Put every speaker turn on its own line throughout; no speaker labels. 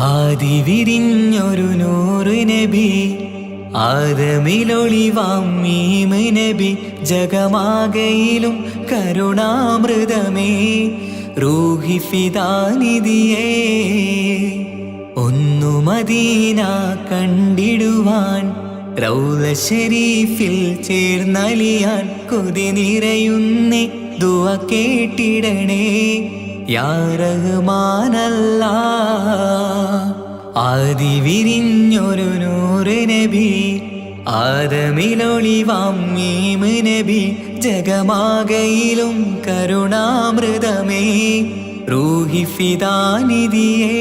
ആദി വിരിഞ്ഞൊരു നൂറ് നബി ആദമിലൊളിവാം മീമ് നബി ജഗമാകയിലും കരുണാമൃതമേ റൂഹി ഫിദാനിധിയേ ഒന്നു മദീന കണ്ടിടുവാൻ റൗള ശരീഫിൽ ചേർന്നലിയാൻ കൊതി നിറയുന്നേ ദുആ കേട്ടിടണേ യാ റഹ്മാനല്ലാഹ്. ആദി വിരിഞ്ഞൊരു നൂറ് നബി ആദമിലൊളിവാം മീമ് നബി ജഗമാകയിലും കരുണാമൃതമേ റൂഹി ഫിദാനിധിയേ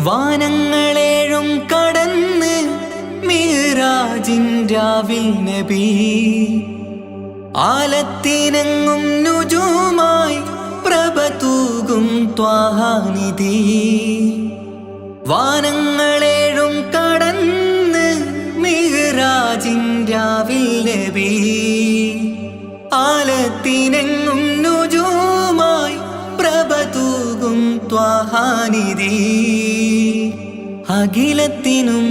വാനങ്ങളേഴും കടന്ന് മിഅ്റാജിൻ രാവിൽ നബി ആലത്തിനെങ്ങും നുജൂമായി പ്രഭ തൂകും ത്വാഹാനിധി. വാനങ്ങളേഴും കടന്ന് മിഅ്റാജിൻ രാവിൽ നബി ആലത്തിനെങ്ങും നുജൂമായി പ്രഭ തൂകും ത്വാഹാനിധി. അഖിലത്തിനും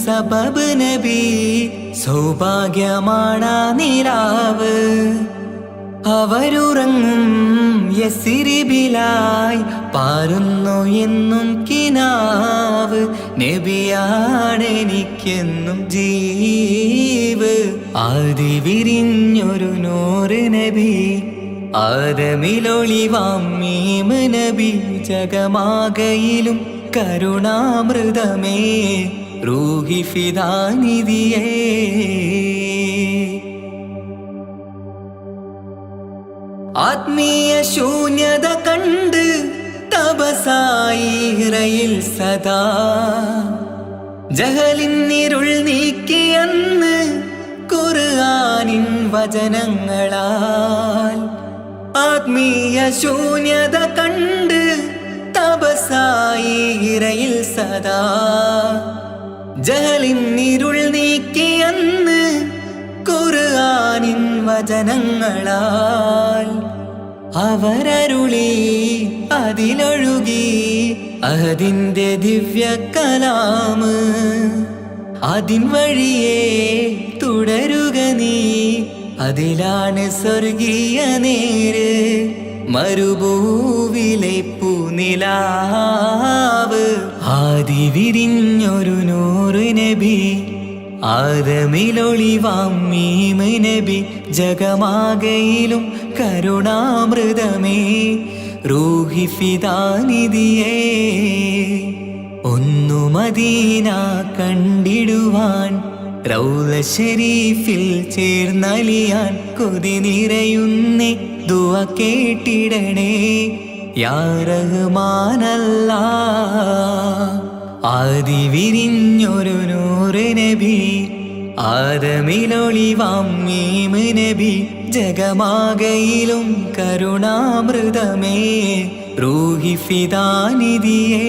സബബ് നബി സൗഭാഗ്യമാണാ നിലാവ്. അവരുറങ്ങും യസിരിബിലായി പാരുന്നു എന്നും കിനാവ്. നബിയാണെനിക്കെന്നും ജീവ്. ആദി വിരിഞ്ഞൊരു നൂറ് നബി ആദമിലൊളിവാം മീമ് നബി ജഗമാകയിലും കരുണാമൃതമേ റൂഹി ഫിദാനിധിയേ. ആത്മീയ ശൂന്യത കണ്ട് തപസായി ഇറയിൽ സദാ ജഹലിന്നിരുൾ നീക്കിയന്ന് ഖുർആനിൻ വചനങ്ങളാൽ. ആത്മീയ ശൂന്യത കണ്ട് തപസായി ഇറയിൽ സദാ ജഹലിന്നിരുൾ നീക്കിയന്ന് ഖുർആനിൻ വചനങ്ങളാൽ. അവരരുളി അതിലൊഴുകി അഹദിന്റെ ദിവ്യ കലാമ്. അതിൻ വഴിയേ തുടരുക നീ, അതിലാണ് സ്വർഗീയ നേര്. മരുഭൂവിലെ പൂനിലാവ്. ആദി വിരിഞ്ഞൊരു നൂറ് നബി ആദമിലൊളിവാം മീമ് നബി ജഗമാകയിലും കരുണാമൃതമേ റൂഹി ഫിദാനിധിയേ. ഒന്നു മദീന കണ്ടിടുവാൻ റൗള ശരീഫിൽ ചേർന്നലിയാൻ കൊതി നിറയുന്നേ ദുആ കേട്ടിടണേ യാ റഹ്മാനല്ലാഹ്. ആദി വിരിഞ്ഞൊരു നൂറ് നബി ആദമിലൊളിവാം മീമ് നബി ജഗമാകയിലും കരുണാമൃതമേ റൂഹി ഫിദാനിധിയേ.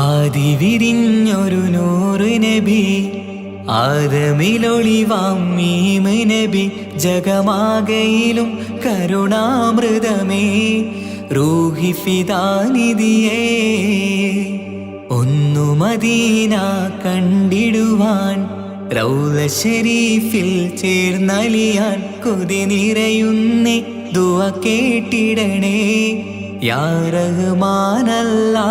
ആദി വിരിഞ്ഞൊരു നൂറ് നബി ആദമിലൊളിവാം മീമ് നബി ജഗമാകയിലും കരുണാമൃതമേ റൂഹി ഫിദാനിധിയേ. ഒന്നു മദീന കണ്ടിടുവാൻ റൗള ശരീഫിൽ ചേർന്നലിയാൻ കൊതി നിറയുന്നേ ദുആ കേട്ടിടണേ യാ റഹ്മാനല്ലാഹ്.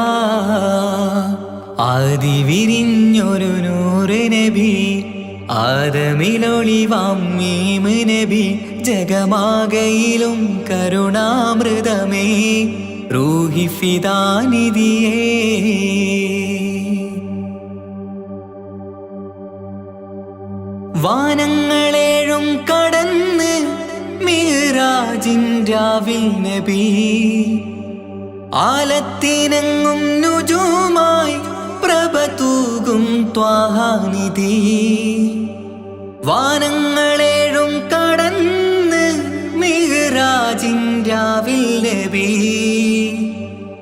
ആദി വിരിഞ്ഞൊരു നൂറ് നബി ആദമിലൊളിവാം മീമ് നബി ജഗമാകയിലും കരുണാമൃതമേ റൂഹി ഫിദാനിധിയേ. വാനങ്ങളേഴും കടന്ന് മിഅ്റാജിൻ രാവിൽ നബി ആലത്തിനെങ്ങും നുജൂമായി പ്രഭ തൂകും ത്വാഹാനിധി. വാനങ്ങളേഴും കടന്ന് മിഹ്റാജിൻ രാവിൽ നബി.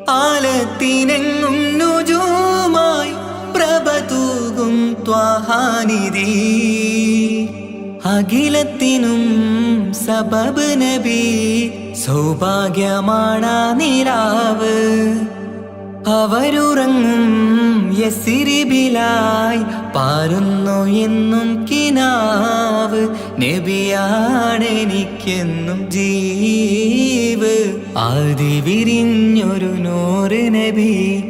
ആലത്തിനെങ്ങും നുജൂമായി പ്രഭ തൂകും ത്വാഹാനിധി. അഖിലത്തിനും സബബ് നബി. സൗഭാഗ്യമാണ് നിലാവ്. അവരുറങ്ങും യസിരിബിലായി പാരുന്നു എന്നും കിനാവ്. നബിയാണെനിക്കെന്നും ജീവ്. ആദി വിരിഞ്ഞൊരു നൂറ് നബി.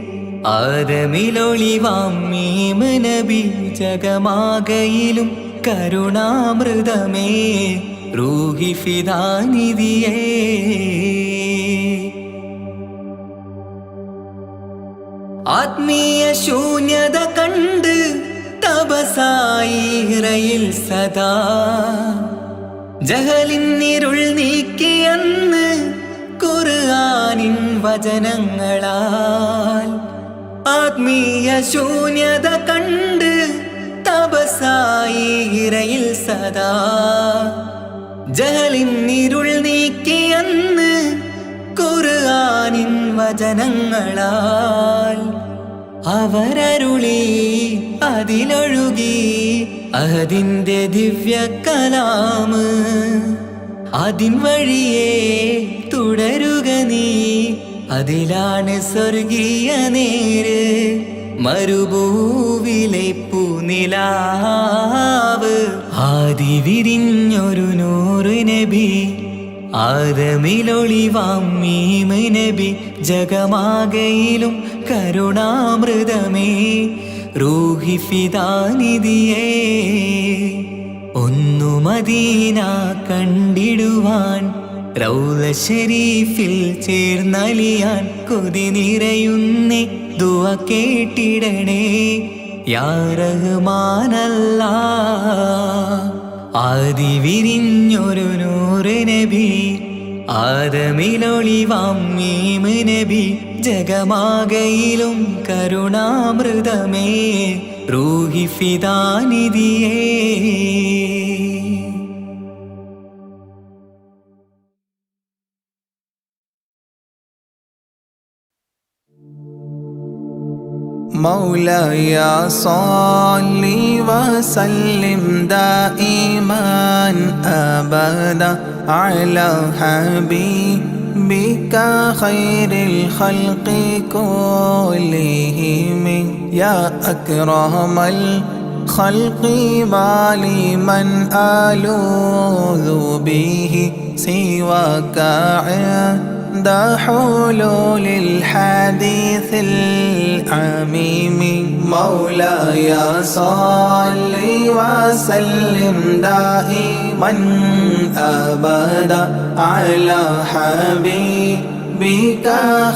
ആദമിലൊളിവാം മീമ് നബി. ജഗമാകയിലും കരുണാമൃതമേ റൂഹി ഫിദാനിധിയേ. ആത്മീയ ശൂന്യത കണ്ട് തപസായി ഇറയിൽ സദാ. ജഹലിന്നിരുൾ നീക്കിയന്ന് ഖുർആനിൻ വചനങ്ങളാൽ. ആത്മീയ ശൂന്യത കണ്ട് തപസായി ഇറയിൽ സദാ. ജഹലിന്നിരുൾ നീക്കിയന്ന് ഖുർആനിൻ വചനങ്ങളാൽ. അവരരുളി അതിലൊഴുകി അഹദിന്റെ ദിവ്യ കലാമ്. അതിൻ വഴിയേ തുടരുക നീ. അതിലാണ് സ്വർഗീയ നേര്. മരുഭൂവിലെ പൂനിലാവ്. ആദി വിരിഞ്ഞൊരു നൂറ് നബി. ആദമിലൊളിവാം മീമ് നബി. ജഗമാകയിലും കരുണാമൃതമേ റൂഹി ഫിദാനിധിയേ. ഒന്നു മദീന കണ്ടിടുവാൻ റൗള ശരീഫിൽ ചേർന്നലിയാൻ കൊതി നിറയുന്നേ. ദുആ കേട്ടിടണേ യാ റഹ്മാനല്ലാഹ്. ആദി വിരിഞ്ഞൊരു നൂറ് നബി. ആദമിലൊളിവാം മീമ് നബി. ജഗമാകയിലും കരുണാമൃതമേ റൂഹി ഫിദാനിധിയേ.
مولاي صل وسلم دائما أبدا على حبيبك خير الخلق كلهم. يا أكرم الخلق ما لي من ألوذ به سواك عند حلول الحديث العميم. مولاي صل وسلم دائما أبدا على حبيبك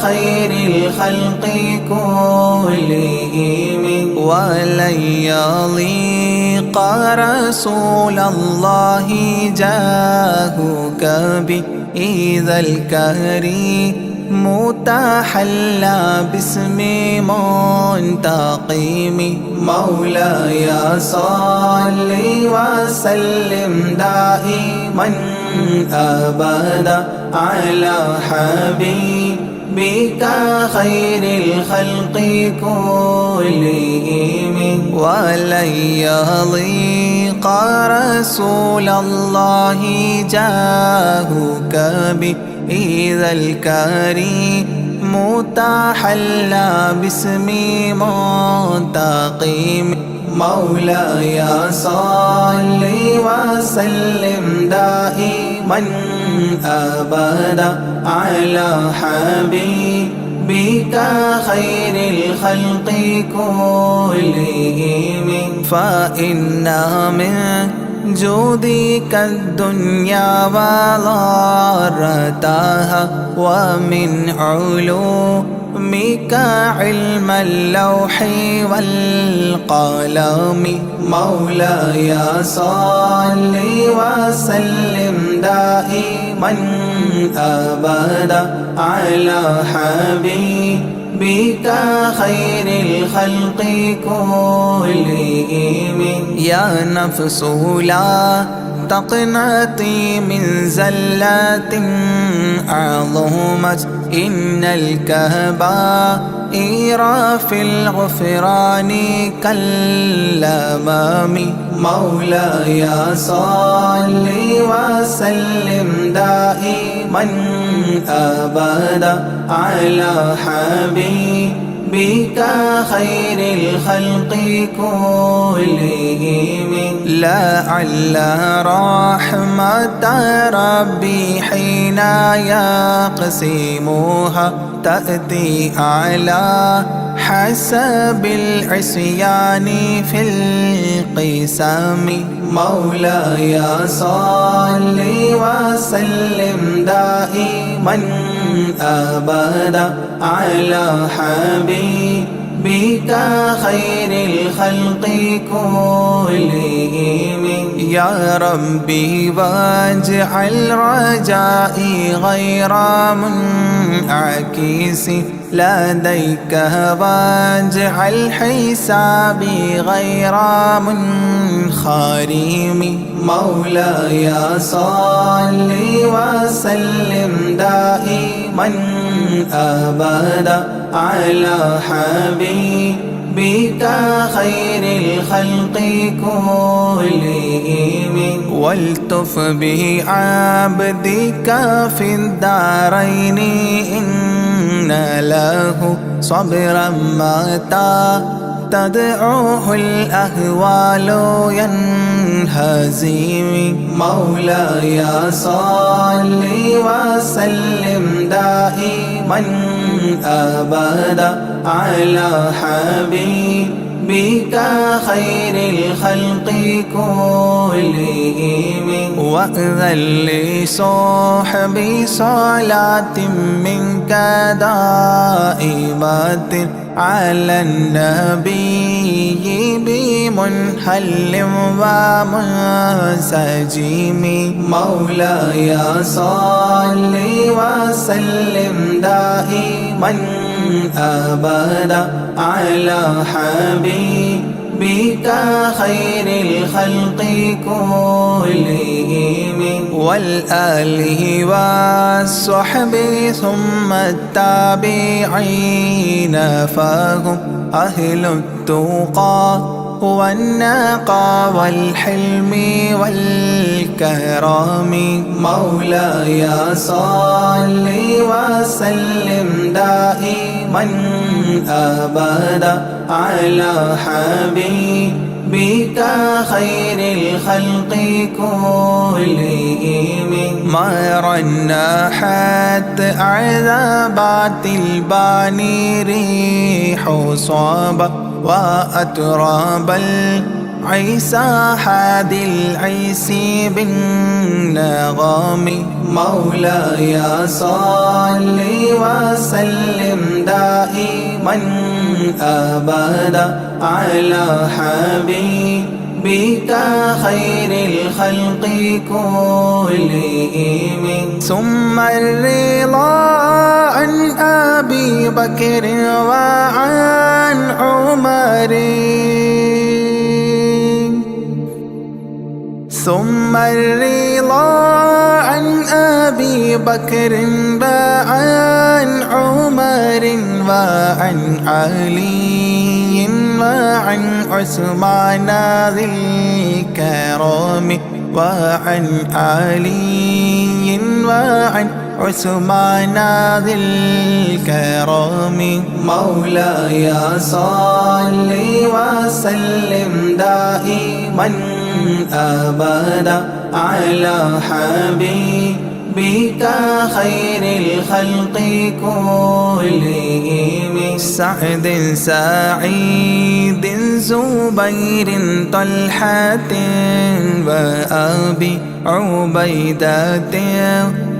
خير الخلق كلهم. ولن يضيق رسول الله جاهك بإذا الكريم متحلى باسم منتقم. مولاي صل وسلم دائما أبدا على حبيبك خير الخلق كلهم. ولن يضيق رسول الله جاهك بإذا الكريم متحلى باسم منتقم. مولاي صل وسلم دائما أبدا على حبيبك خير الخلق كلهم. فإن من جودك الدنيا وضارتها ومن علومك علم اللوح والقلم. مولاي صل وسلم دائما دائما أبدا على حبيبك خير الخلق كلهم. يا نفس لا تقنطي من زلة عظمت إن الكبائر في الغفران كالأمام. مولاي صل وسلم دائما أبدا على حبيبك خير الخلق كلهم. لعل رحمة ربي حين يقسمها تأتي على حسب العصيان في القسم. مولاي صل وسلم دائما أبدا على حبيبك خير الخلق كلهم. يا ربي واجعل رجائي غير منعكس لديك واجعل حسابي غير منخرم. مولاي صل وسلم دائما أبدا على حبيبك خير الخلق كلهم. والتف بعبدك في الدارين إن له صبرا متى تدعوه الأهوال ينهزم. مولاي صل وسلم دائما أبدا على حبيبك خير الخلق كلهم. وأذن لصحبي صلاة منك دائمة على النبي بمنهل ومنسجم. مولاي صل وسلم دائما أبدا على حبيبك خير الخلق كلهم. والآله والصحب ثم التابعين فهم أهل التقى والنقى والحلم والكرم. مولاي صل وسلم دائما أبدا على حبيبك خير الخلق كلهم. ما رنحت عذابات الباني ريح صابة وأتراب العيسى حاد العيس بالنغام. مولاي صل وسلم دائما أبدا على حبيبك خير الخلق كلهم. ثم الرضا عن أبي بكر وعن عمر. ثم الرضا عن أبي بكر وعن عمر وعن علي وعن عثمان ذي الكرم. وعن علي وعن عثمان ذي الكرم. مولاي صل وسلم دائما أبدا على حبيبك خير الخلق كلهم. سعد سعيد زبير طلحة وأبي عبيدة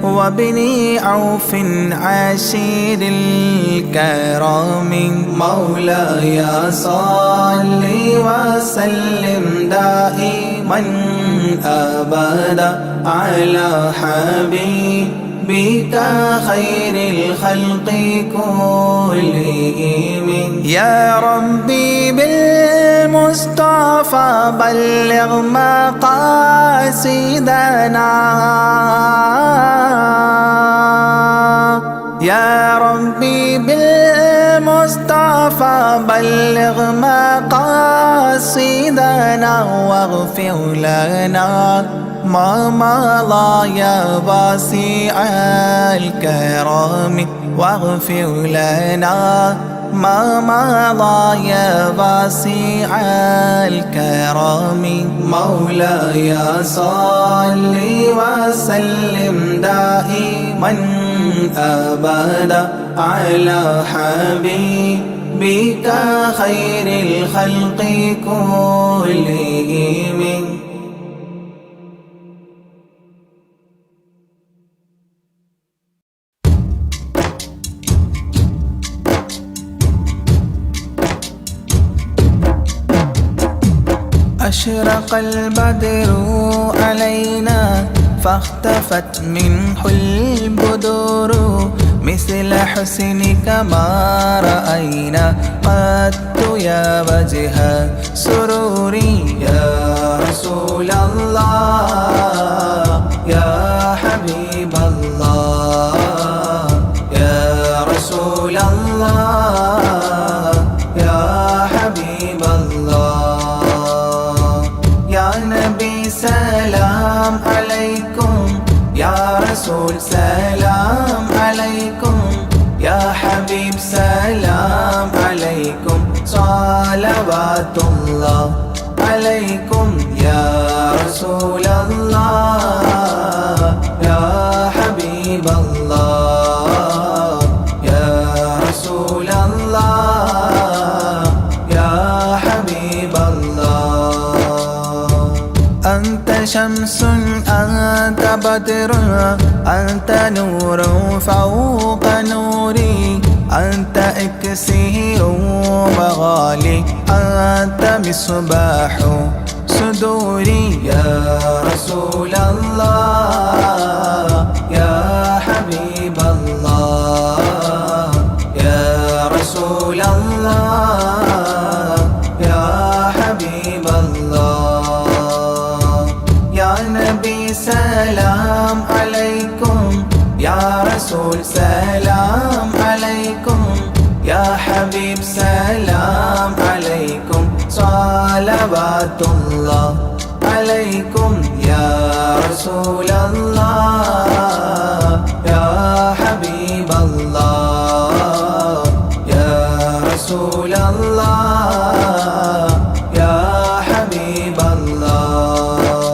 وابن عوف عشير الكرام. مولاي صل وسلم دائما دائما أبدا على حبيبك خير الخلق كلهم. يا ربي بالمصطفى بلغ مقاصدنا، يا ربي بالمصطفى بلغ مقاصدنا، واغفر لنا ما مضى يا واسع الكرم، واغفر لنا ما مضى يا واسع الكرم. مولاي صل وسلم دائما أبدا على حبيبك خير الخلق كلهم. أشرق البدر علينا فاختفت منه البدور، مثل حسنك ما رأينا قط يا وجه سروري. يا رسول الله يا حبيب الله يا رسول الله يا حبيب الله. يا نبي سلام عليكم، يا رسول سلام عليكم، يا حبيب سلام عليكم، صلوات الله عليكم. يا رسول الله يا حبيب الله يا رسول الله يا حبيب الله. أنت شمس أنت بدر أنت نور فوق نوري، أنت إكسير وغالي أنت مصباح صدوري. يا رسول الله يا حبيب الله يا رسول الله يا حبيب الله. يا نبي سلام عليكم، يا رسول سلام عليكم، يا حبيب سلام عليكم، صلوات الله عليكم. يا رسول الله يا حبيب الله يا رسول الله يا حبيب الله.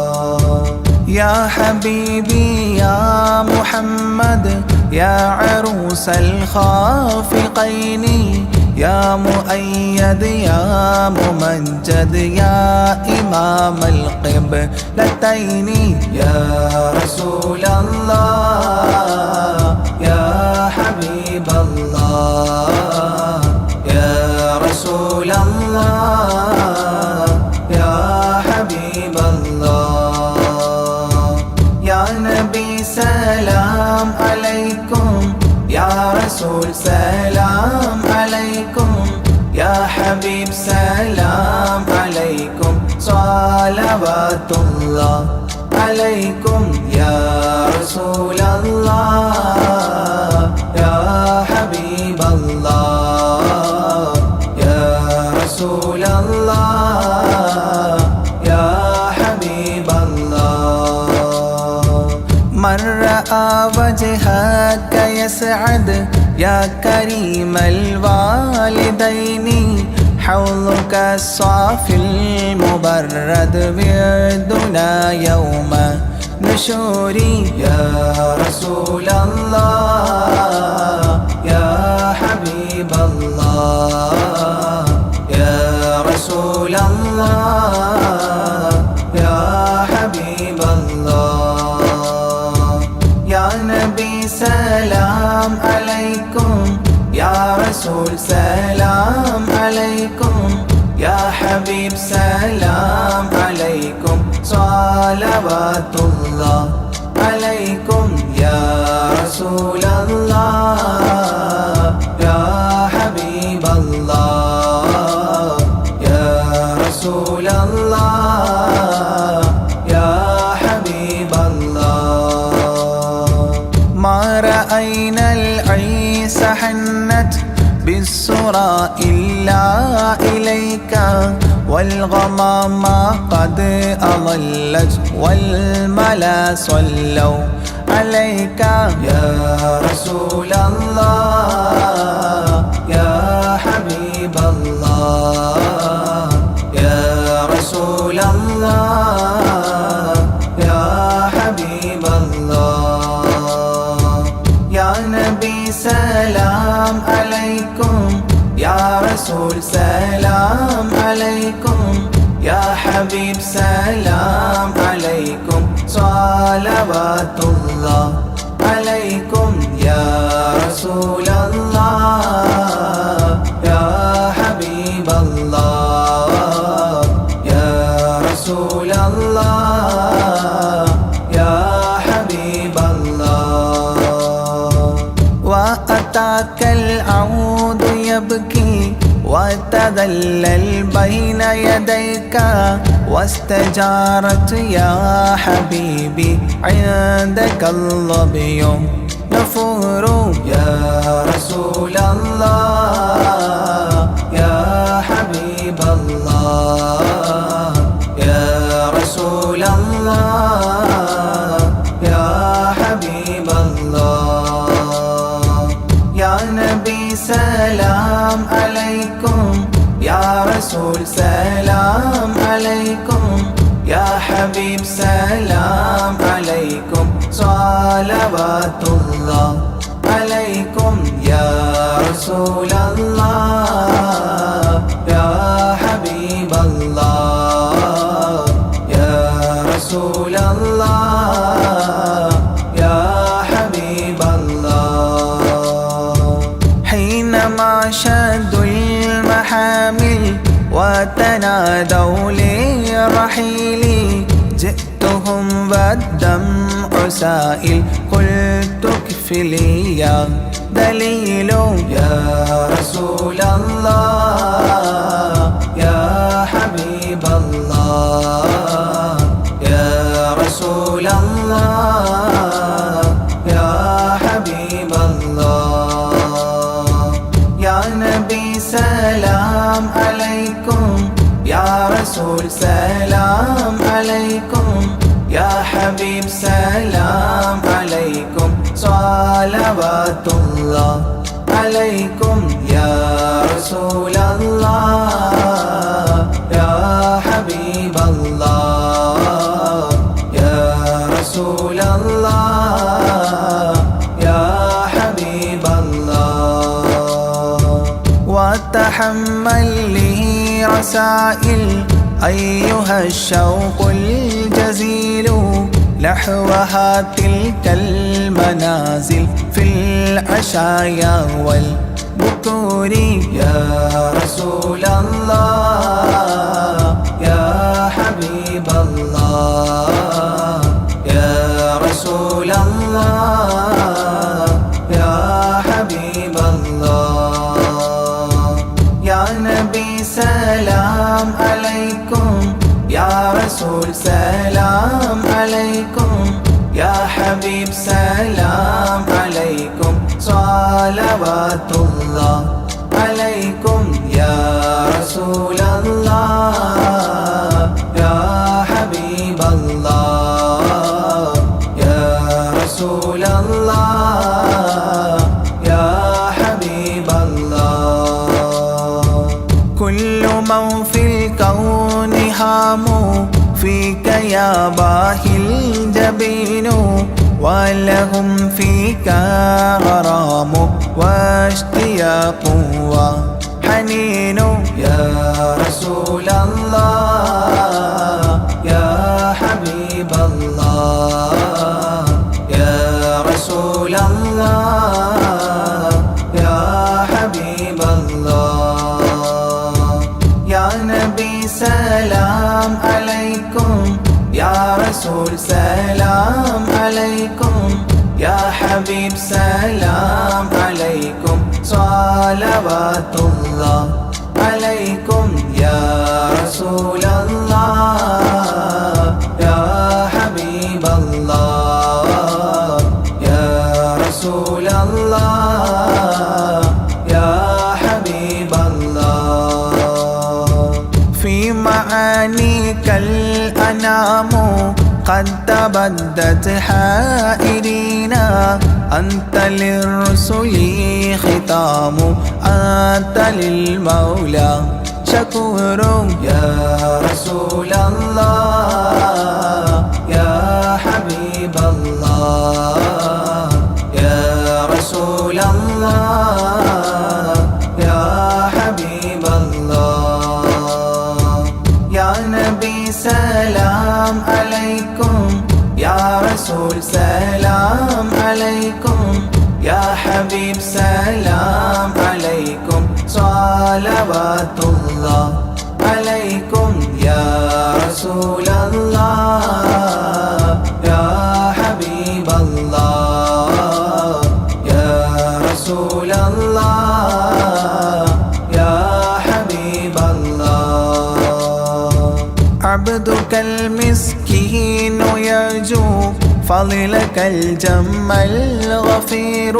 يا حبيبي يا محمد يا عروس الخافقين، يا مؤيد يا ممجد يا إمام القبلتين. يا رسول الله يا حبيب الله يا رسول الله يا حبيب الله. يا نبي سلام عليكم، يا رسول سلام عليكم، يا حبيب سلام عليكم، صلوات الله عليكم. يا رسول الله يا حبيب الله يا رسول الله يا حبيب الله. من رأى وجهك يسعد يا كريم الوالدين، حوضك الصافي المبرد وردنا يوم نشوري. يا رسول الله يا حبيب الله يا رسول الله يا حبيب الله. يا نبي سلام عليكم، يا رسول سلام عليكم، يا حبيب سلام عليكم، صلواتullah عليكم يا رسول الله يا حبيب الله يا رسول الله يا حبيب الله ما رأينا العيس حنت بالسرى إلا إليك والغمام قد أظلت والملا صلوا عليك يا رسول الله يا حبيب الله يا رسول الله يا حبيب الله يا نبي سلام عليكم يا رسول سلام عليكم يا حبيب سلام عليكم صلوات الله عليكم يا رسول الله يا حبيب الله يا رسول الله يا حبيب الله وأتاك العود يبكي وتذلل بين يديك واستجارت يا حبيبي عندك الظبي نفور يا رسول الله يا حبيب الله يا رسول الله يا حبيب الله يا نبي سلام عليكم يا رسول سلام عليكم يا حبيب سلام عليكم صلوات الله عليكم يا رسول الله يا حبيب الله يا رسول الله يا حبيب الله حينما شدوا المحامل وتنادوا لرحيلي جئتهم والدمع سائل قلت اكفلي يا دليل يا رسول الله يا حبيب الله يا رسول الله يا حبيب الله يا نبي سلام عليكم يا رسول سلام عليكم يا حبيب سلام عليكم صلوات الله عليكم يا رسول الله يا حبيب الله يا رسول الله يا حبيب الله وتحمل لي رسائل أيها الشوق الجزيل نحوها تلك المنازل في العشايا والبكور يا رسول الله يا حبيب الله يا رسول الله يا حبيب الله يا نبي سلام عليكم يا رسول سلام عليكم يا حبيب سلام عليكم صلوات الله عليكم يا رسول الله يا حبيب الله يا رسول الله يا حبيب الله كل من في الكون هاموا فيك يا باهي الجبين ولهم فيك غرام واشتياق وحنين يا رسول الله يا حبيب الله يا رسول الله يا حبيب الله يا نبي سلام عليكم يا سلام عليكم يا حبيب سلام عليكم صلوات الله عليكم يا رسول الله يا حبيب الله يا رسول الله يا حبيب الله في معانيك الأنام قد تبدت حائرين أنت للرسل ختام أنت للمولى شكور يا رسول الله يا حبيب الله يا رسول الله يا حبيب الله يا نبي سلام عليكم يا رسول سلام عليكم يا حبيب سلام عليكم صلوات الله عليكم يا رسول الله يا حبيب الله يا رسول الله يا حبيب الله عبدك المسكين يرجو فضلك الجم الغفير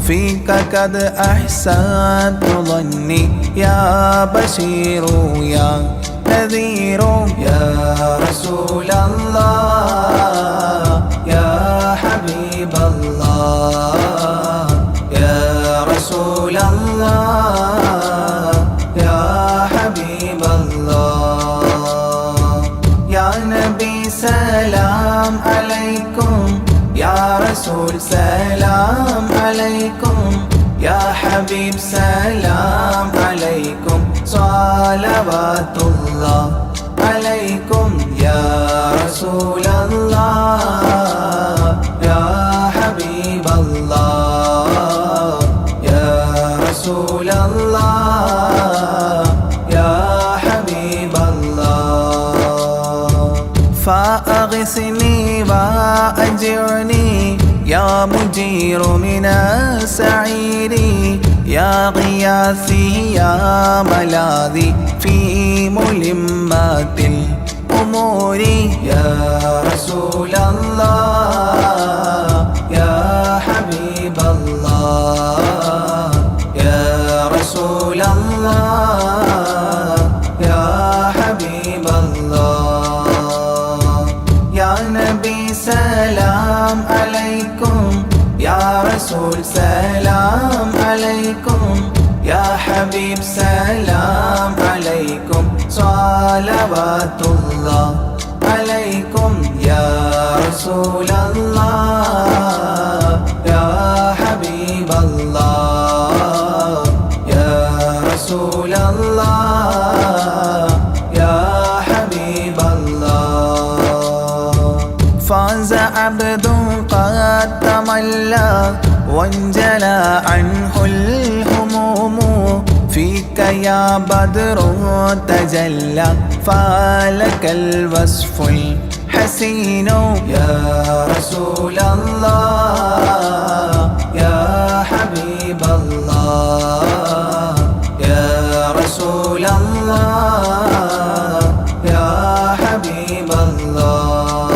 فيك قد أحسنت ظني يا بشير يا نذير يا رسول الله يا حبيب الله يا رسول الله يا حبيب الله يا نبي سلام عليكم يا رسول سلام عليكم يا حبيب سلام عليكم صلوات الله عليكم يا رسول الله يا حبيب الله يا رسول الله يا حبيب الله فأغثني وأجرني يا مجير من السعير يا غياثي يا ملاذي في ملمات الأمور يا رسول الله يا حبيب الله يا رسول الله يا حبيب الله يا نبي سلام عليكم يا رسول سلام عليكم يا حبيب سلام عليكم صلوات الله عليكم يا رسول الله يا حبيب الله يا رسول الله يا حبيب الله فاز عبد قد تملى وانجلى عنه الهموم فيك يا بدر تجلى فلك الوصف الحسين يا رسول الله يا حبيب الله يا رسول الله يا حبيب الله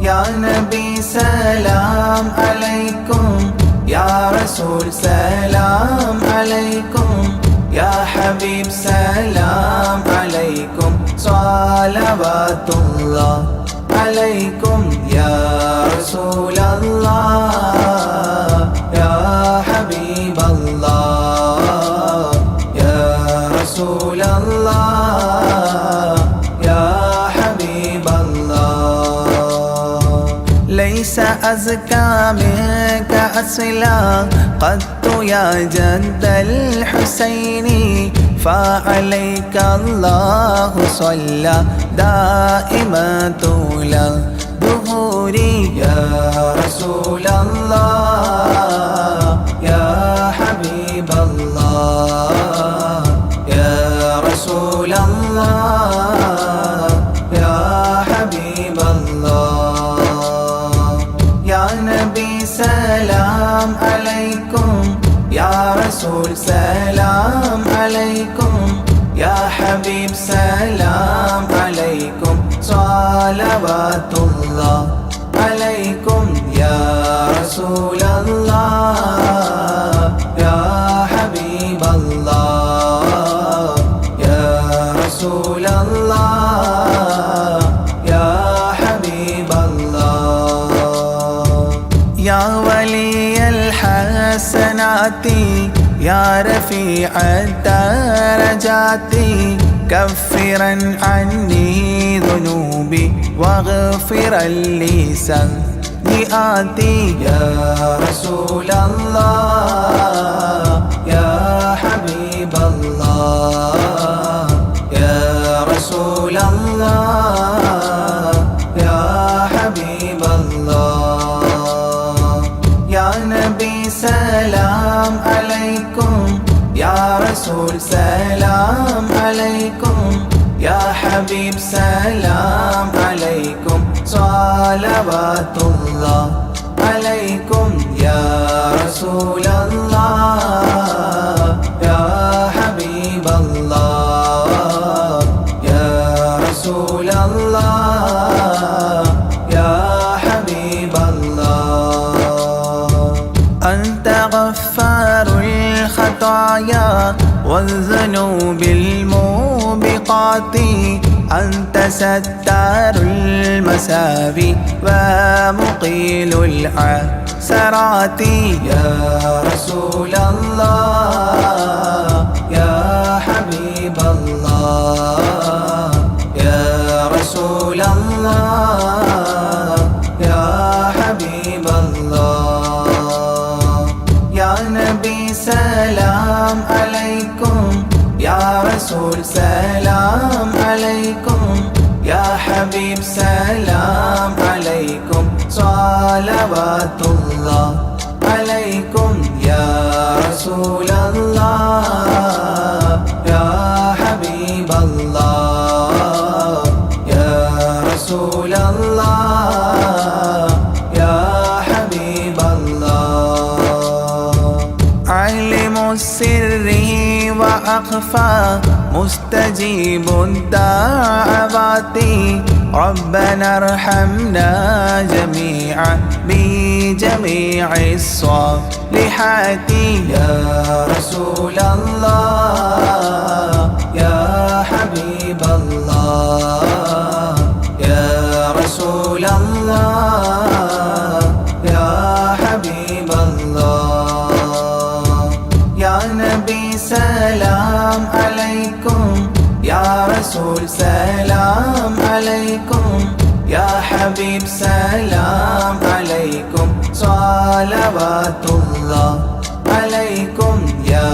يا نبي سلام عليكم يا رسول سلام عليكم يا حبيب سلام عليكم صلوات الله عليكم يا رسول الله يا حبيب الله يا رسول الله يا حبيب الله ليس أزكى منك أصلا قد يا جد الحسين فعليك الله صلى دائما طول ظهوري يا رسول الله يا حبيب الله يا رسول الله يا حبيب الله സലാം അലൈക്കും യാ റസൂൽ സലാം അലൈക്കും യാ ഹബീബ് സലാം അലൈക്കും സ്വലവാത്തുല്ലാഹ് അലൈക്കും യാ റസൂലല്ലാഹ് യാ ഹബീബല്ലാഹ് യാ റസൂലല്ലാഹ് യാ ഹബീബല്ലാഹ് യാ വലിയൽ ഹസനാതി യാ റഫീഅ ദറജാതി كفرا عني ذنوبي واغفرا لي سيئاتي يا رسول الله يا حبيب الله يا رسول الله يا حبيب الله يا نبي سلام عليكم يا رسول سلام عليكم يا حبيب سلام عليكم صلوات الله عليكم يا رسول الله يا حبيب الله يا رسول الله يا حبيب الله أنت غفار الخطايا والذنوب الموبقات أنت ستار المساوي ومقيل العثرات يا رسول الله يا حبيب الله يا رسول الله يا حبيب الله يا نبي سلام عليكم يا رسول سلام عليكم يا حبيب سلام عليكم صلوات الله عليكم يا رسول الله يا حبيب الله يا رسول الله يا حبيب الله علم السر وأخفى مستجيب الدعوات ربنا ارحمنا جميعا بجميع الصالحات يا رسول الله يا حبيب الله يا رسول الله يا حبيب الله يا نبي سلام عليكم يا رسول سلام عليكم يا حبيب سلام عليكم صلوات الله عليكم يا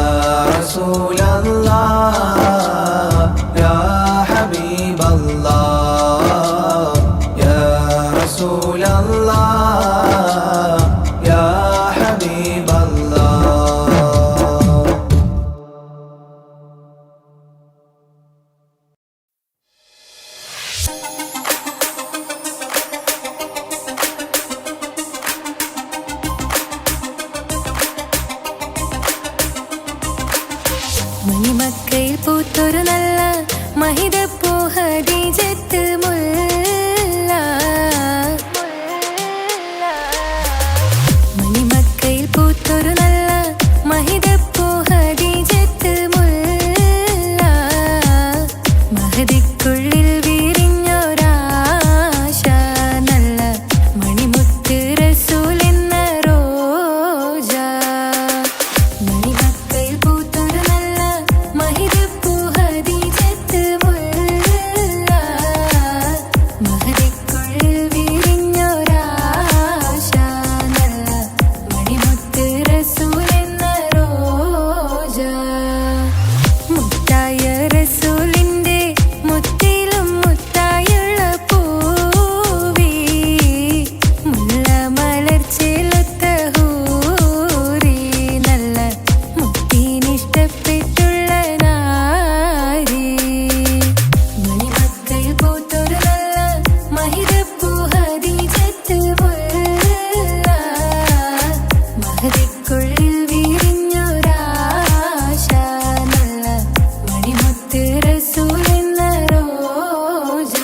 رسول الله يا حبيب الله يا رسول الله يا حبيب الله
മണിമക്കയിൽ പൂത്തൊരു നല്ല മഹിതപ്പൂ ഖദീജത്ത് മുല്ല മണിമക്കയിൽ പൂത്തൊരു നല്ല മഹിതപ്പൂ ഖദീജത്ത് മുല്ല മഹദിക്കുള്ളിൽ വിരിഞ്ഞൊരാശ നല്ല മണിമുത്ത് റസൂൽ എന്ന റോജ മണിമക്കയിൽ പൂത്തൊരു നല്ല മഹിതപ്പൂ ഖദീജത്ത് മുല്ല മനസ്സുക്കുള്ളിൽ വിരിഞ്ഞൊരാശ നല്ല മണിമുത്ത് റസൂൽ എന്ന റോജ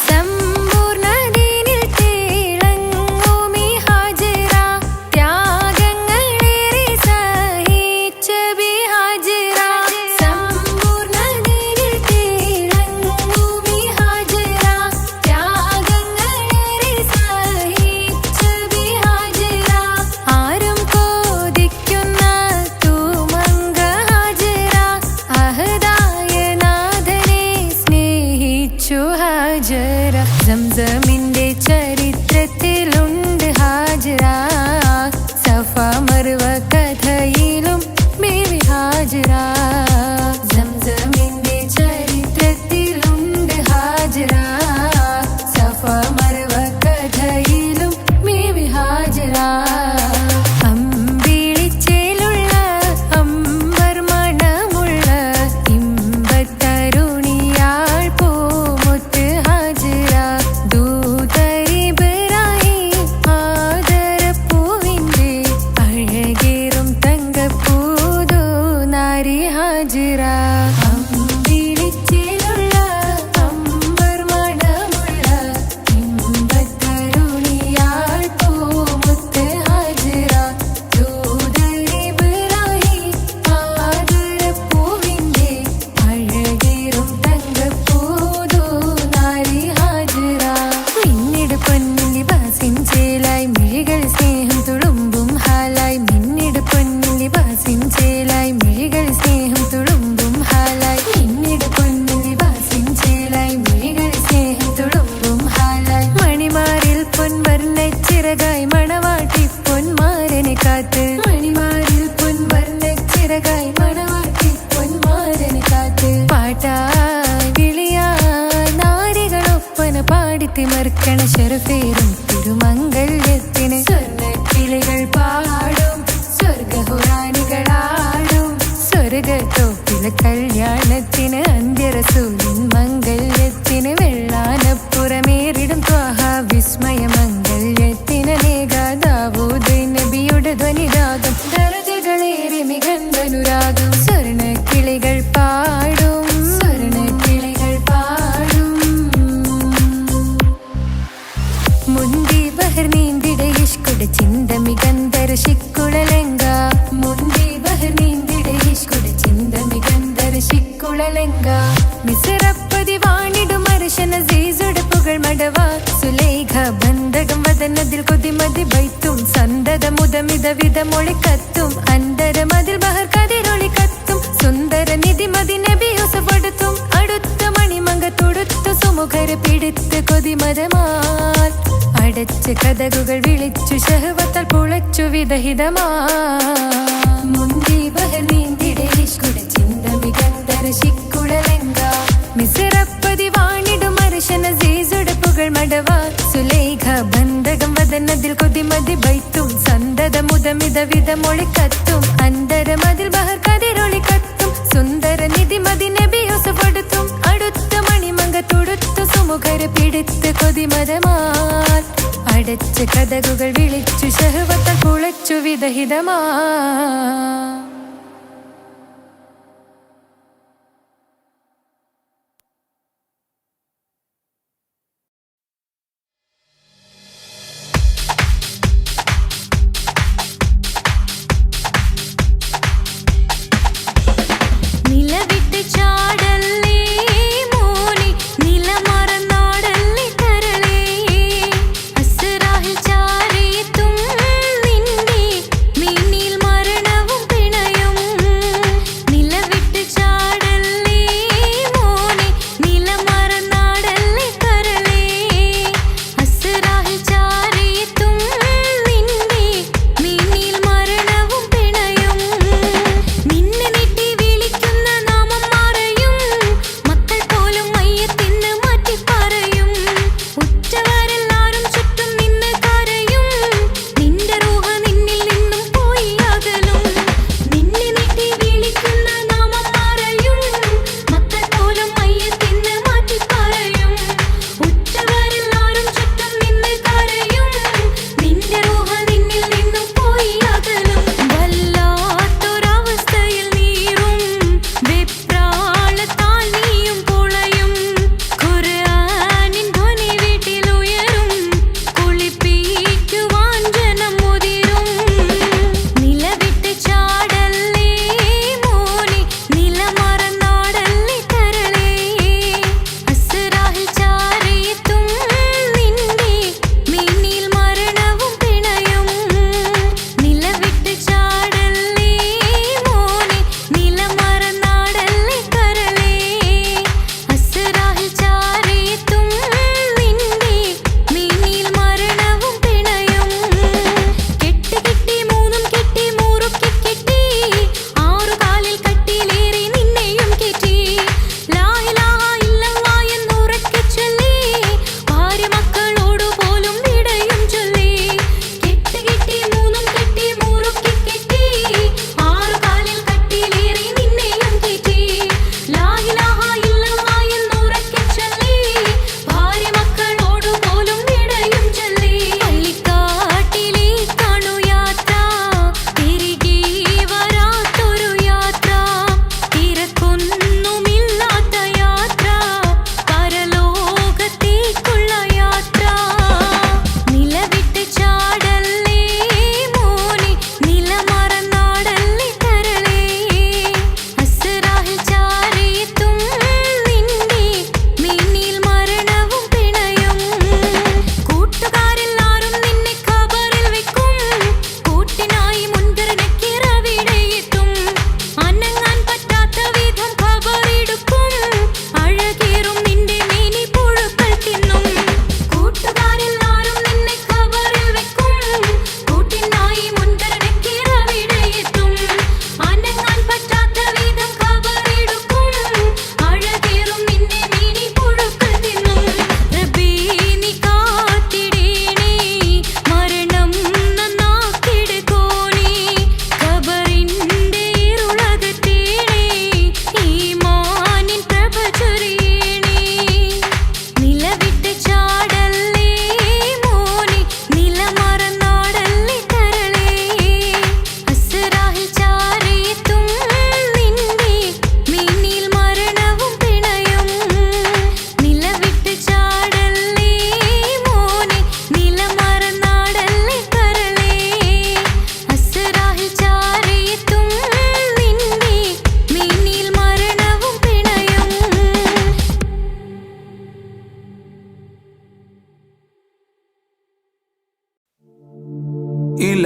സമ്പൂർണ്ണ ദീനിൽ തിളങ്ങുമീ ഹാജറ ത്യാഗങ്ങളേറെ സഹിച്ച ബി ഹാജറ സമ്പൂർണ്ണ ദീനിൽ തിളങ്ങുമീ ഹാജറ ത്യാഗങ്ങളേറെ സഹിച്ച ബി ഹാജറ ആരും കോതിക്കുന്ന തൂമങ്ക ഹാജറ അഹദായ നാഥനെ സ്നേഹിച്ചു ഹാജറ സംസമിന്റെ ചരിത്രത്തിലുണ്ട് ഹാജറ സഫ മർവ കഥയിലും ബീവി ഹാജറ സംസമിന്റെ ചരിത്രത്തിലുണ്ട് ഹാജറ സഫ മർവ കഥയിലും ബീവി ഹാജറ അമ്പിളിച്ചേലുള്ള അമ്പർ മണമുള്ള ഇമ്പത്തരുണിയാൾ പൂമുത്ത് ഹാജറ ദൂതരിബറായി ആദരപ്പൂവിന്റെ അഴകേറും തങ്കപ്പൂതോ നാരി ഹാജറ അമ്പിളിച്ചേലുള്ള അമ്പർ മണമുള്ള ഇമ്പത്തരുണിയാൾ പൂമുത്ത് ഹാജറ ദൂതരിബറായി ആദരപ്പൂവിന്റെ അഴകേറും തങ്കപ്പൂതോ നാരി ഹാജറ മിന്നിട് പൊന്നിൽ ലിബാസിൻ ചേലായി മിഴികൾ സ്നേഹം തുളുമ്പും ഹാലായി മിന്നിട് പൊന്നിൽ ലിബാസിൻ ചേലായി മിഴികൾ സ്നേഹം തുളുമ്പും ഹാലായി മിന്നിട് പൊന്നിൽ ലിബാസിൻ ചേലായി മിഴികൾ സ്നേഹം തുളുമ്പും ഹാലായി മണിമാരിൽ പൊൻവർണ്ണച്ചിറകായി മണവാട്ടി പൊന്മാരനെ കാത്ത് മണിമാരിൽ പൊൻവർണ്ണച്ചിറകായി മണവാട്ടി പൊന്മാരനെ കാത്ത് പാട്ടായി വിളിയായി നാരികളൊപ്പന പാടിത്തിമർക്കണ ശരഫേറും തിരുമംഗല്യത്തിന് സ്വർണ്ണക്കിളികൾ പാടും സ്വർഗഹുറാനികളാടും സ്വർഗത്തോപ്പില കല്യാണത്തിന് അന്ത്യറസൂലിൻ മംഗല്യത്തിന് വെള്ളാനപ്പുറമേറിടും ത്വാഹ വിസ്മയ മംഗല്യത്തിന് നേകാദാവൂദ് നബിയുടെ ധ്വനിരാഗം ദരജകളേറെ മികന്ധനുരാഗം സ്വർണ്ണക്കിളികൾ പാടും സ്വർണ്ണക്കിളികൾ പാടും മുന്തി ബഹർ നീന്തിട ഇഷ്കുട ചിന്ത മികന്ധര ശിക്കുളലങ്ക മുന്തി ബഹർ നീന്തിട ഇഷ്കുട ചിന്ത മികന്ധര ശിക്കുളലങ്ക മിസറപ്പതി വാണിടും അർശന സീസുട പുകൾ മടവ സുലേഖ ബന്ധകം വദനതിൽ കൊതിമതി ബൈത്തും സന്തത മുതമിത വിധ മൊഴി കത്തും അന്തരമതിൽ ബഹർ കതിരൊളി കത്തും സുന്ദര നിധിമതി നബി യൂസഫെടുത്തും അടുത്ത മണിമങ്ക തൊടുത്തു സുമുഖര പിടിത്ത് കൊതിമതമാൽ അടച്ച് കഥകുകൾ വിളിച്ചു ശഹവത്താൽ പുളച്ചു വിദഹിതമാ മുന്തി ബഹർ നീന്തിടെ ഇഷ്കുട ചിന്ത മികന്ധര ശിക്കുളലങ്ക മിസറപ്പതി വാണിടും അർശന സീസുട പുകൾ മടവ സുലേഖ ബന്ധകം വദനതിൽ കൊതിമതി ബൈത്തും സന്തത മുതമിത വിധ മൊഴി കത്തും അന്തരമതിൽ ബഹർ കതിരൊളി കത്തും സുന്ദര നിധിമതി നബി യൂസഫെടുത്തും അടുത്ത മണിമങ്ക തൊടുത്തു സുമുഖര പിടിത്ത് കൊതിമതമാൽ അടച്ച് കഥകുകൾ വിളിച്ചു ശഹവത്താൽ പുളച്ചു വിദഹിതമാ
നിലവിട്ട് ചാടല്ലേ മോനെ നിലമറന്നാടല്ലേ കരളേ അസ്റാഹിൽ ചാരേത്തും നിന്റെ മിന്നിൽ മരണവും പിണരേ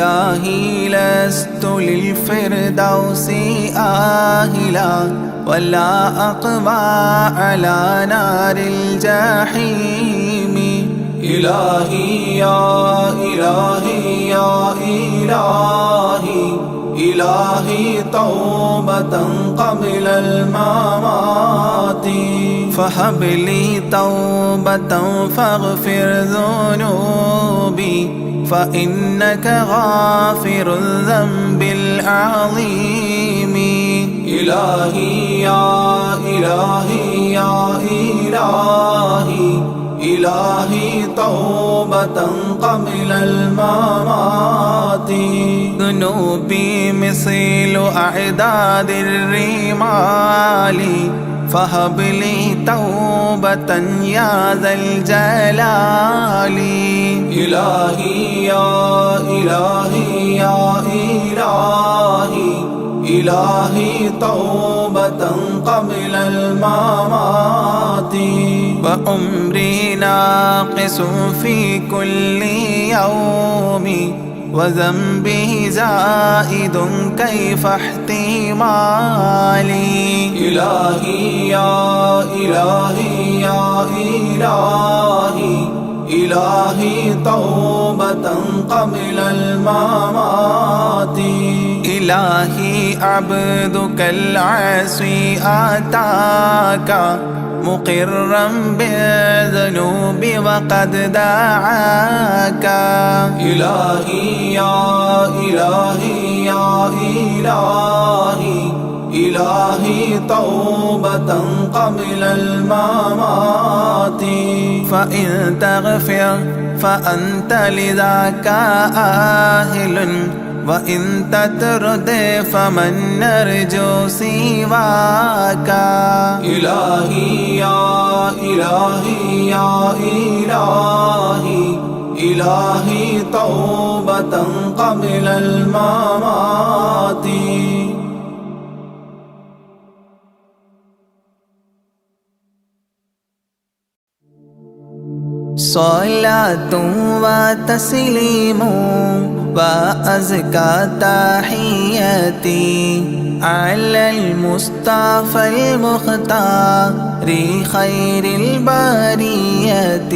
إلهي لست للفردوس آهلا ولا أقوى على نار الجحيم. إلهي يا إلهي يا إلهي إلهي توبة قبل الممات فهب لي توبة فاغفر ذنوبي فإنك غافر الذنب العظيم. إلهي يا إلهي يا إلهي إلهي توبة قبل الممات ذنوبي مثل أعداد الرمال فهب لي توبة يا ذا الجلال. إلهي يا إلهي يا إلهي إلهي توبة قبل الممات وعمري ناقص في كل يوم وذنبه زائد كيف احتمالي. إلهي يا إلهي يا إلهي إلهي توبة قبل الممات. إلهي عبدك العاصي أتاك مقرا بالذنوب وقد دعاك. إلهي يا إلهي يا إلهي إلهي توبة قبل الممات فإن تغفر فأنت لذاك آهل وإن تطرد فمن نرجو سواك. إلهي يا إلهي يا إلهي إلهي توبة قبل الممات. صلاة وتسليم وأزكى تحياتي على المصطفى المختار خير البرية.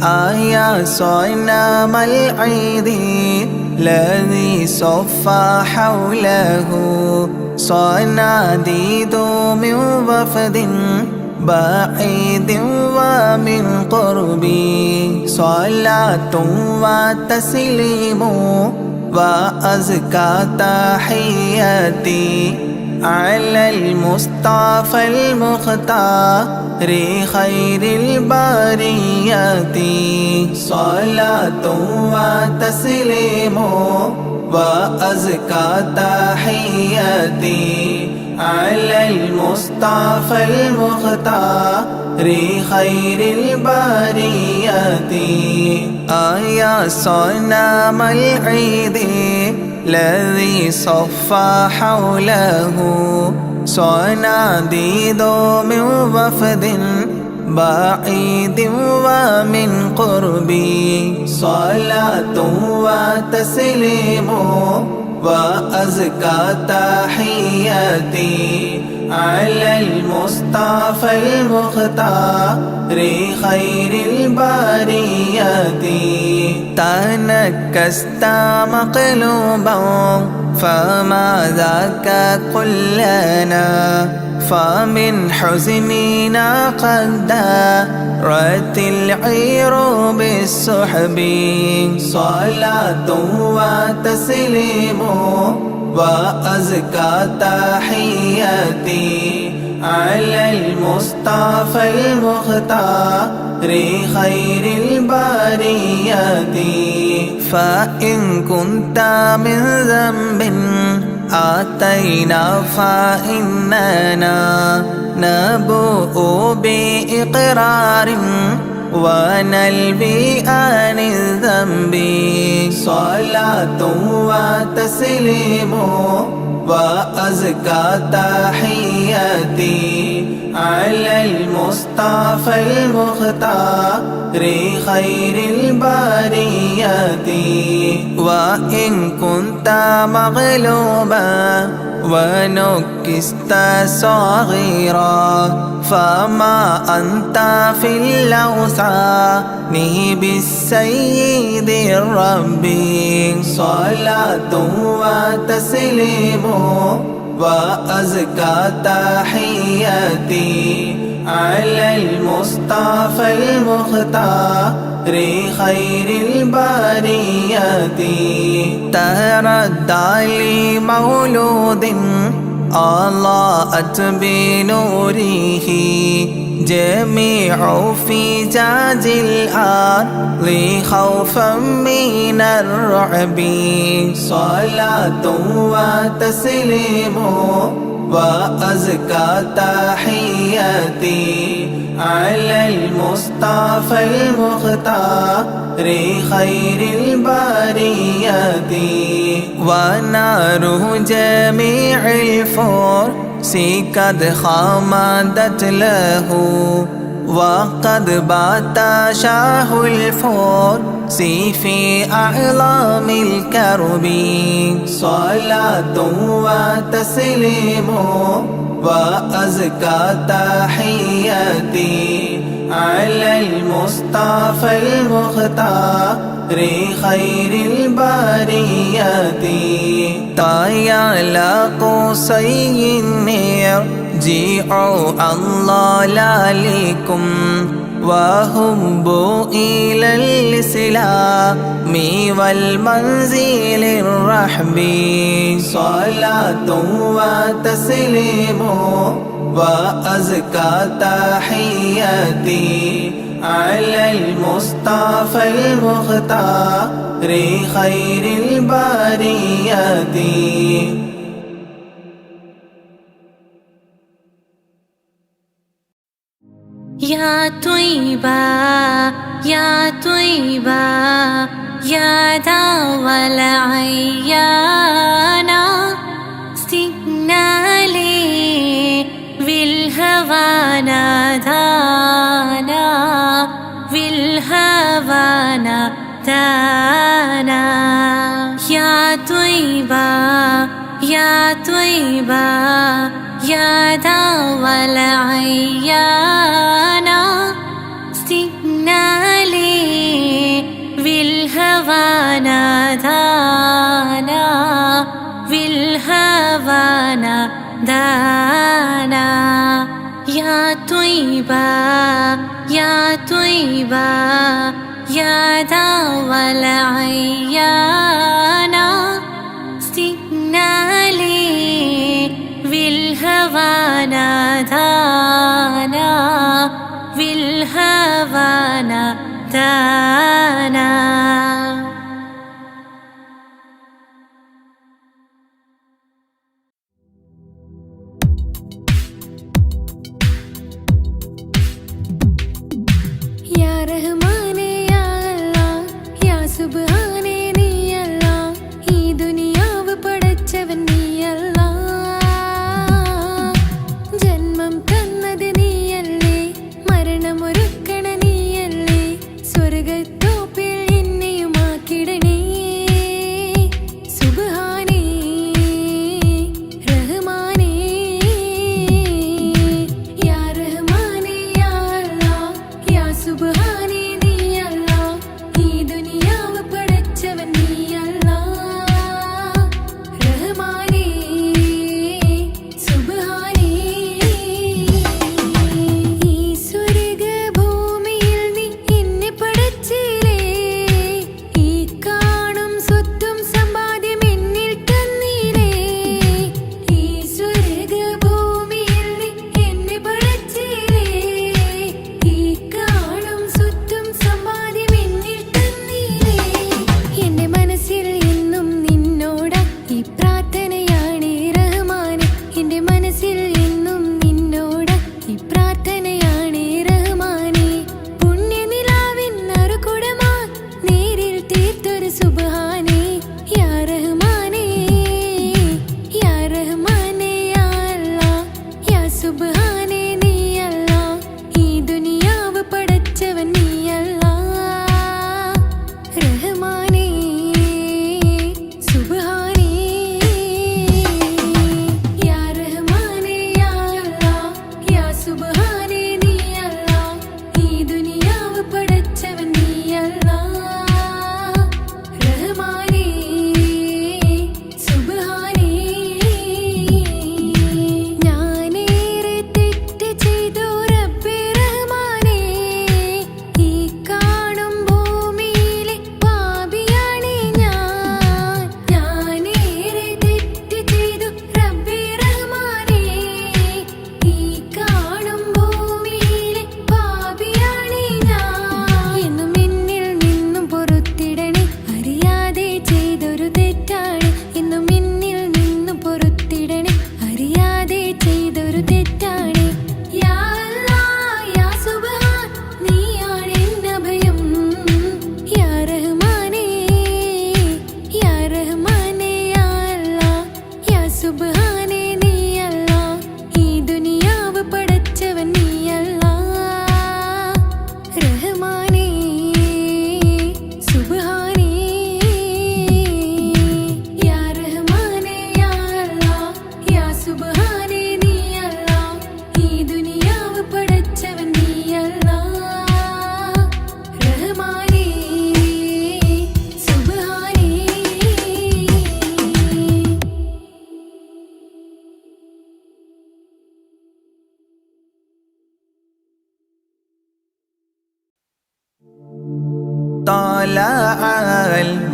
آيا صنم العيد الذي صفى حوله صناديد من وفد بعيد ومن قربي. صلاة وتسليم وأزكى تحياتي على المصطفى المختار خير البرية. صلاة وتسليم وأزكى تحياتي على المصطفى المختار خير البرية. آيا صنم العيد الذي صفى حوله صناديد من وفد بعيد ومن قربي. صلاة وتسليم وأزكى تحياتي على المصطفى المختار خير البرية. تنكست مقلوبا فما ذاك قل لنا فمن حزننا قد دارت العير بالسحب. صلاة وتسليم وأزكى تحياتي على المصطفى المختار خير البرية. فإن كنت من ذنب آتينا فإننا نبوء بإقرار ونلبي عن الذنب. صلاة وتسليم وأزكى تحياتي على المصطفى المختار خير البريات وإن كنت مغلوبا ونكست صغيرا فما أنت في الأوثان بالسيد الرب صلاة وتسليم وأزكى تحياتي على المصطفى المختار خير البريات تردى لمولود أضاءت بنوره جميع فجاج الأرض خوفا من الرعب صلاة وتسليم وأزكى تحياتي على المصطفى المختار خير البريات ونار جميع الفرس قد خمدت له وقد بات شاه الفرس في أعلام الكرب صلاة وتسليم وأزكى تحياتي على المصطفى المختار خير البريات طايا قصي يرجعوا الله لكم وهبوا إلى الإسلام والمنزل الرحب صلاة وتسليم وأزكى تحياتي على المصطفى المختار خير البريات
يا طيبة يا طيبة يا دوا العيانا استقنالي بالهوى نادانا بالهوى نادانا يا طيبة يا طيبة يا دوا العيانا استقنالي بالهوى نادانا بالهوى نادانا يا طيبة يا طيبة يا دوا العيانا استقنالي بالهوى نادانا بالهوى نادانا
يا رحمانേ യാ അല്ലാഹ് യാ സുബ്ഹാനേ നീ അല്ലാഹ് ഈ ദുനിയാവ് പടച്ചവൻ നീ അല്ലാഹ് ജന്മം തന്നത് നീയല്ലേ മരണമൊരുക്കണ നീയല്ലേ സ്വർഗ്ഗത്തോപ്പിൽ എന്നെയുമാക്കിടണേ സുബ്ഹാനേ റഹ്മാനേ യാ റഹ്മാനേ യാ അല്ലാഹ് യാ സുബ്ഹാനേ നീ അല്ലാഹ് ഈ ദുനിയാവ് പടച്ചവൻ നീ അല്ലാഹ് റഹ്മാനേ സുബ്ഹാനേ ഈ സ്വർഗ്ഗഭൂമിയിൽ നീ എന്നെ പടച്ചില്ലേ ഈ കാണും സ്വത്തും സമ്പാദ്യം എന്നിൽ തന്നില്ലേ ഈ സ്വർഗ്ഗഭൂമിയിൽ നീ എന്നെ പടച്ചില്ലേ ഈ കാണും സ്വത്തും സമ്പാദ്യം എന്നിൽ തന്നില്ലേ എന്റെ മനസ്സിൽ എന്നും നിന്നോടാ ഈ പ്രാർത്ഥനയാണ് റഹ്മാനേ എന്റെ മനസ്സിൽ എന്നും നിന്നോടാ ഈ പ്രാർത്ഥനയാണ് റഹ്മാനേ പുണ്യനിലാവിൻ നറുകുടമാ നേരിൽ തീർത്തൊരു സുബ്ഹാനേ യാ റഹ്മാനേ യാ റഹ്മാനേ യാ അല്ലാഹ് യാ സുബ്ഹാനേ നീ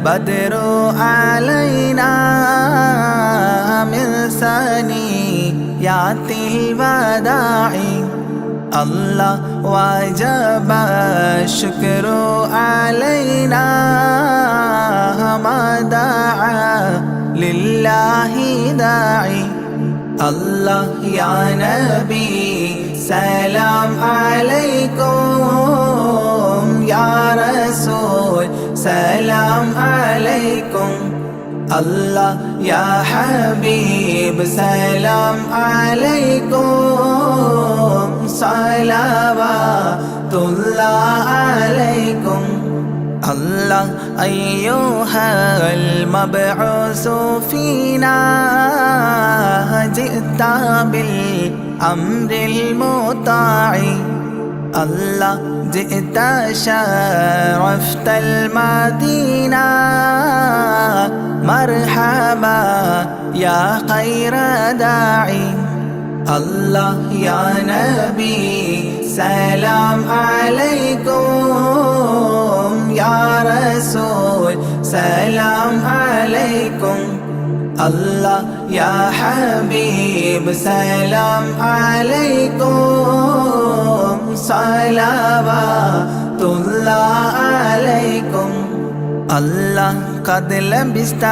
بدر علينا من ثنيات الوداع الله وجب الشكر علينا ما دعا لله داعي الله يا نبي سلام عليكم يا رسول سلام عليكم الله يا حبيب سلام عليكم صلوات الله عليكم الله أيها المبعوث فينا جئت بالأمر المطاع الله جئت شرفت المدينة مرحبا يا خير داعي الله يا نبي سلام عليكم يا رسول سلام عليكم الله يا حبيب سلام عليكم صلوات الله عليكم الله قد لبست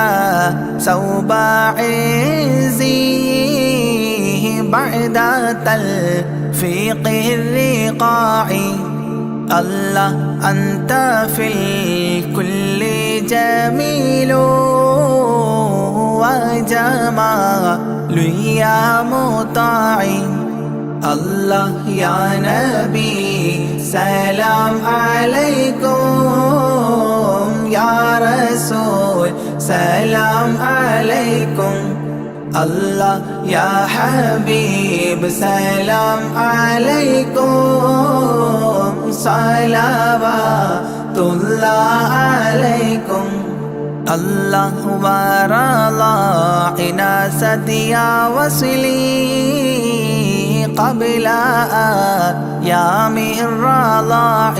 ثوب عزي بعد تلفيق الرقاع الله أنت في الكل جميل وجمال يا مطاع الله يا نبي سلام عليكم يا رسول سلام عليكم الله يا حبيب سلام عليكم صلوات الله عليكم الله ورضى عناست يا وصلي قبل أيام الرضاع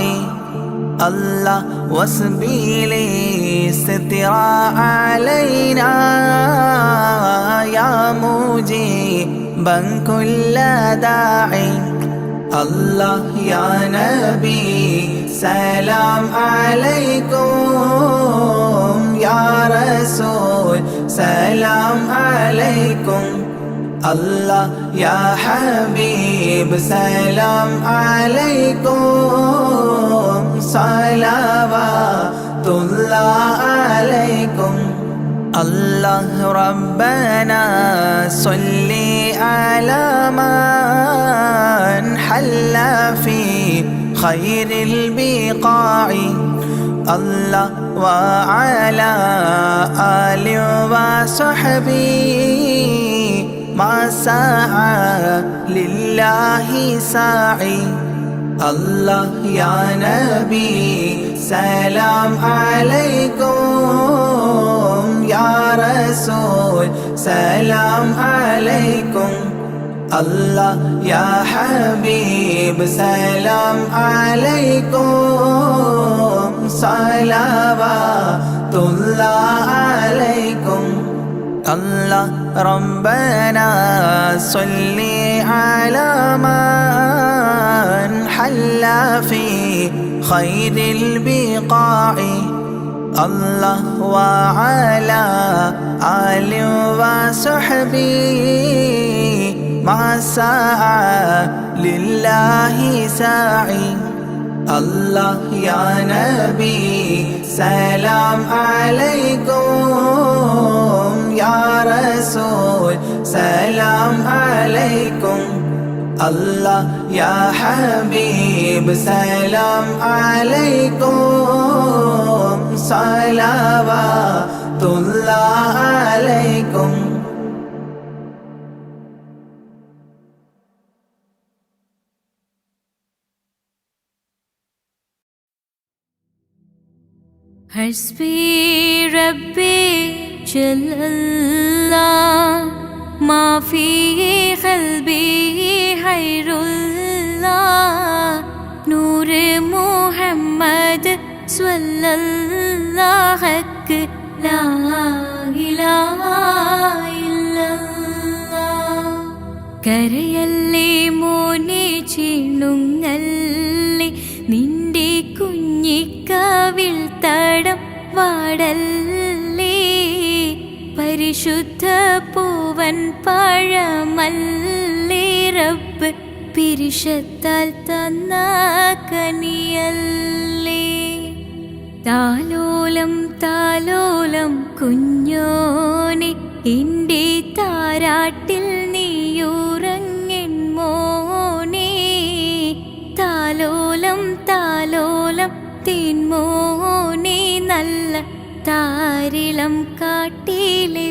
الله وسبيلي ستر علينا يا مجيبا كل داعي الله يا نبي سلام عليكم يا رسول سلام عليكم الله يا حبيب سلام عليكم صلوات الله عليكم الله ربنا صل على من حل في خير البقاع الله وعلى آله وصحبه ما سعى لله ساعي الله يا نبي سلام عليكم يا رسول سلام عليكم الله يا حبيب سلام عليكم صلوات الله عليكم الله ربنا صل على من حل في خير البقاع الله وعلى آله وصحبه ما سعى لله ساعي الله يا نبي سلام عليكم يا رسول سلام عليكم الله يا حبيب سلام عليكم صلوات الله عليكم
حسبي ربي جل الله ما في قلبي غير الله نور محمد صلى الله വാക്ക് ലാ ഇലാഹ ഇല്ലല്ലാഹ്. കരയല്ലേ മോനെ ചിണുങ്ങല്ലേ, നിന്റെ കുഞ്ഞിക്കവിൾ തടം വാടല്ലേ. പരിശുദ്ധ പൂവൻ പഴമല്ലേ റബ്ബ് പിരിശത്താൽ തന്ന കനിയല്ലേ. താലോലം താലോലം കുഞ്ഞോനെ, എൻ്റെ താരാട്ടിൽ നീയുറങ്ങൻ മോനെ. താലോലം താലോലം തേൻമോനെ, നല്ല താരിളം കാട്ടിലെ